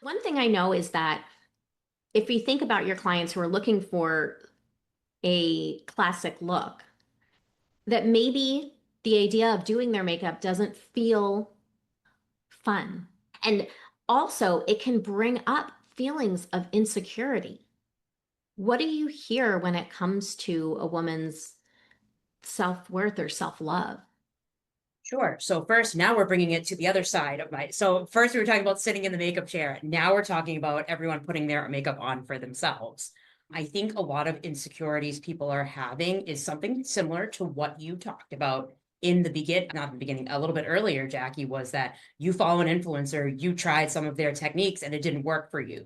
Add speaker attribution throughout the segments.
Speaker 1: One thing I know is that if you think about your clients who are looking for a classic look, that maybe the idea of doing their makeup doesn't feel fun. And also, it can bring up feelings of insecurity. What do you hear when it comes to a woman's self-worth or self-love?
Speaker 2: Sure. So first, now we're bringing it to the other side of my. So first, we were talking about sitting in the makeup chair. Now we're talking about everyone putting their makeup on for themselves. I think a lot of insecurities people are having is something similar to what you talked about in the begin, not the beginning, a little bit earlier, Jackie, was that you follow an influencer, you tried some of their techniques and it didn't work for you.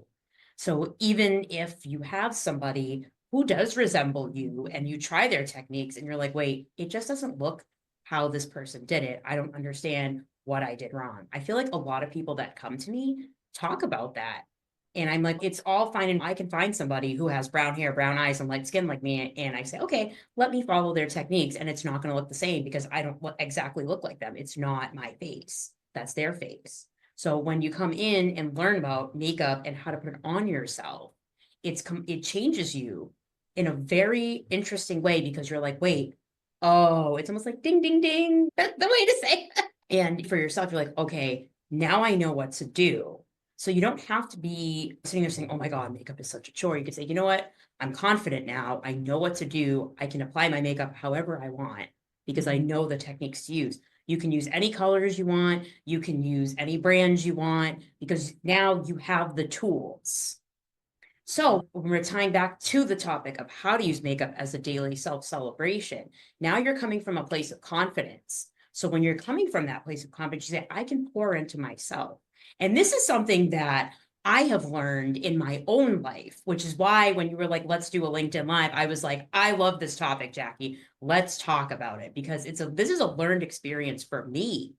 Speaker 2: So even if you have somebody who does resemble you and you try their techniques and you're like, wait, it just doesn't look how this person did it. I don't understand what I did wrong. I feel like a lot of people that come to me talk about that. And I'm like, it's all fine. And I can find somebody who has brown hair, brown eyes, and light skin like me. And I say, okay, let me follow their techniques. And it's not going to look the same because I don't exactly look like them. It's not my face. That's their face. So when you come in and learn about makeup and how to put it on yourself, it changes you in a very interesting way because you're like, wait, oh, it's almost like ding, ding, ding. That's the way to say it. And for yourself, you're like, okay, now I know what to do. So you don't have to be sitting there saying, oh my God, makeup is such a chore. You could say, you know what? I'm confident now. I know what to do. I can apply my makeup however I want because I know the techniques to use. You can use any colors you want. You can use any brands you want because now you have the tools. So when we're tying back to the topic of how to use makeup as a daily self-celebration, now you're coming from a place of confidence. So when you're coming from that place of confidence, you say, I can pour into myself. And this is something that I have learned in my own life, which is why when you were like, let's do a LinkedIn Live, I was like, I love this topic, Jackie. Let's talk about it because this is a learned experience for me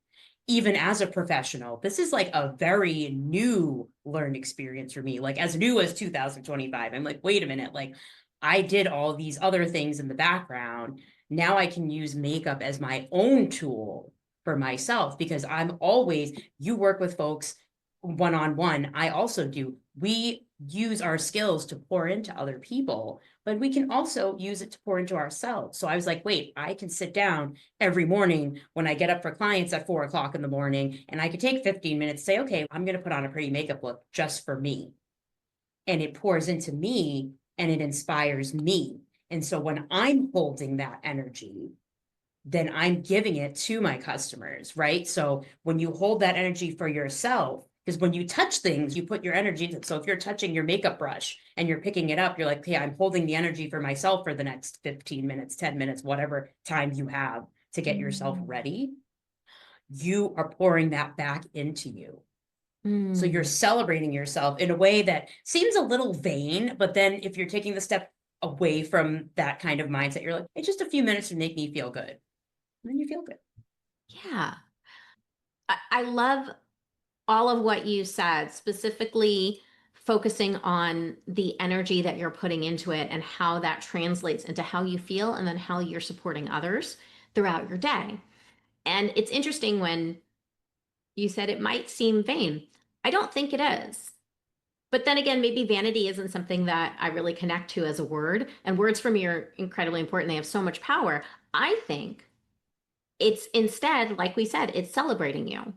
Speaker 2: even as a professional. This is like a very new learned experience for me, like as new as 2025. I'm like, wait a minute, like I did all these other things in the background. Now I can use makeup as my own tool for myself because you work with folks one on one. I also do. We use our skills to pour into other people, but we can also use it to pour into ourselves. So I was like, wait, I can sit down every morning when I get up for clients at 4 o'clock in the morning, and I could take 15 minutes, say, okay, I'm going to put on a pretty makeup look just for me. And it pours into me and it inspires me. And so when I'm holding that energy, then I'm giving it to my customers, right? So when you hold that energy for yourself, because when you touch things, you put your energy into it. So if you're touching your makeup brush and you're picking it up, you're like, hey, I'm holding the energy for myself for the next 15 minutes, 10 minutes, whatever time you have to get yourself ready. You are pouring that back into you. So you're
Speaker 1: Mm.
Speaker 2: celebrating yourself in a way that seems a little vain, but then if you're taking the step away from that kind of mindset, you're like, it's just a few minutes to make me feel good. And then you feel good.
Speaker 1: Yeah. I love all of what you said, specifically focusing on the energy that you're putting into it and how that translates into how you feel and then how you're supporting others throughout your day. And it's interesting when you said it might seem vain. I don't think it is. But then again, maybe vanity isn't something that I really connect to as a word. And words for me are incredibly important. They have so much power. I think it's instead, like we said, it's celebrating you.